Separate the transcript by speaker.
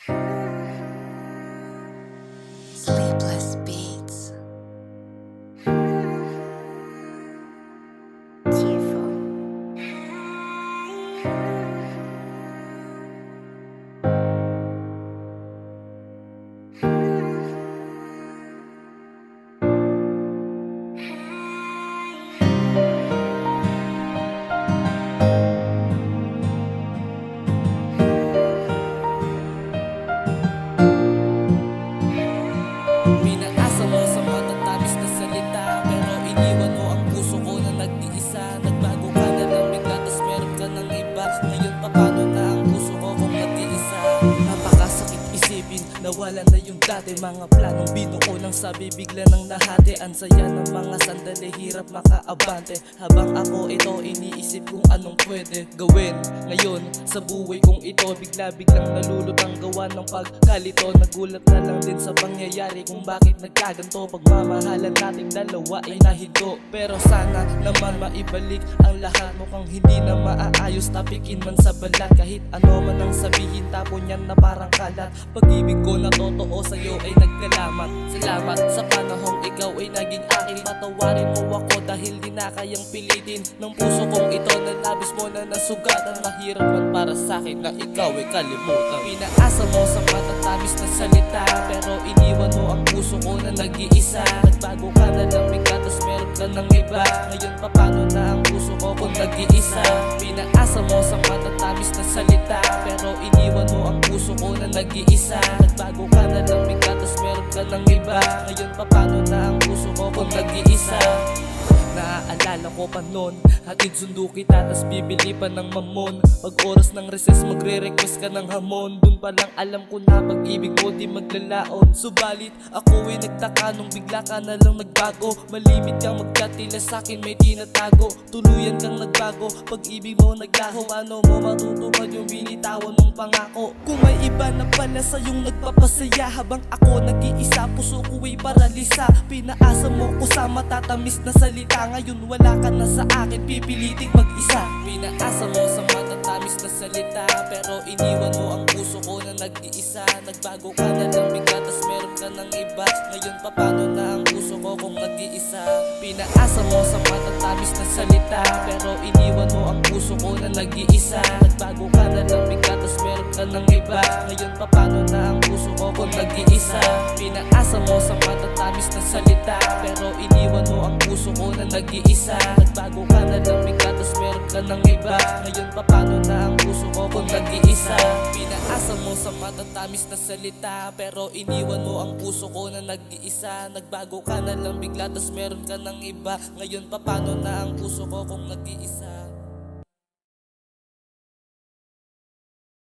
Speaker 1: Sleepless Beats. Tearful.
Speaker 2: Pinaasa mo sa matatamis na salita, pero iniwan mo ang puso ko na nag-iisa. Nagbago ka na lang bigla, tas meron ka ng iba. Ngayon paano na ang puso ko kung nag-iisa? Napakasakit isipin, nawala na yung dati. Mga planong binuo lang sa bibigla ng nahati. Ang saya ng mga sandali, hirap makaabante. Habang ako ito, iniisip kung anong pwede gawin. Ngayon, sa buhay kong ito, bigla-biglang nalulutang gawa ng pagkalito. Nagulat na lang din sa pangyayari kung bakit nagkaganto. Pagmamahalan nating dalawa ay nahigo, pero sana naman maibalik ang lahat. Mukhang hindi na maaayos, tapikin man sa balat. Kahit ano man ang sabihin, tapon yan na parang kalat. Pag-ibig ko na totoo sa'yo ay nagkalamat. Salamat sa panahong ikaw ay naging akin. Patawarin mo ako dahil di na kayang pilitin ng puso kong ito na labis mo na nasugatan. Mahirap man para sa'kin na ikaw ay kalimutan. Pinaasa mo sa matatamis na salita, pero iniwan mo ang puso ko na nag-iisa. Nagbago ka na lang bigla, tas meron ka ng iba. Ngayon paano na ang puso ko kung nag-iisa? Pinaasa mo sa matatamis na salita, pero iniwan mo ang puso ko na nag-iisa. Nagbago ka na lang bigla, tas meron ka ng iba. Ngayon paano na ang puso ko kung nag-iisa? Naaalala ko pa nun, hatid sundo kita tas bibili pa ng mamon. Pag oras ng recess magre-request ka ng hamon. Dun pa lang alam ko na pag-ibig mo di maglalaon. Subalit ako ay nagtaka nung bigla ka na lang nagbago. Malimit kang mag-chat, tila sa'kin may tinatago. Tuluyan kang nagbago, pag-ibig mo naglaho. Paano mo matutupad yung binitawan mong pangako? Kung may iba na pala sa'yong nagpapasaya, habang ako nag-iisa, puso ko ay paralisa. Pinaasa mo ko sa matatamis na salita, ngayon wala ka na sa akin, pipiliting mag-isa. Pinaasa mo sa matatamis na salita, pero iniwan mo ang puso ko na nag-iisa. Nagbago ka na lang bigla, tas meron ka ng iba. Ngayon paano na ang puso ko kung nag-iisa? Pinaasa mo sa matatamis na salita, pero iniwan mo ang puso ko na nag-iisa. Nagbago ka na lang bigla, tas meron ka ng iba. Ngayon paano na ang puso ko kung nag-iisa? Pinaasa mo sa matatamis na salita, pero iniwan mo ang puso ko na nag-iisa. Nagbago ka na lang bigla, tas meron ka ng iba. Ngayon paano na ang puso ko kung nag-iisa? Pinaasa mo sa matatamis na salita, pero iniwan mo ang puso ko na nag-iisa. Nagbago ka na lang bigla, tas meron ka ng iba. Ngayon paano na ang puso ko kung nag-iisa?